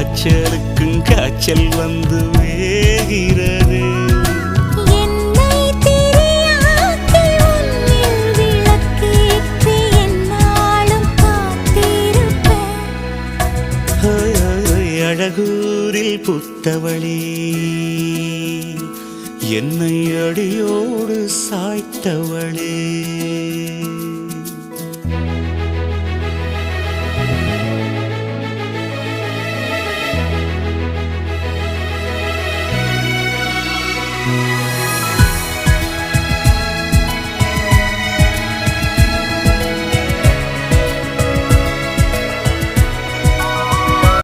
காய்ச்சலுக்கும் காய்ச்சல் வந்து வேகிறது. என்னை திரியாக்கி உன்னில் விளக்கேற்றி என்னாலும் காத்திருப்பேன். அழகூரில் புத்தவளே என்னை அடியோடு சாய்த்தவளே.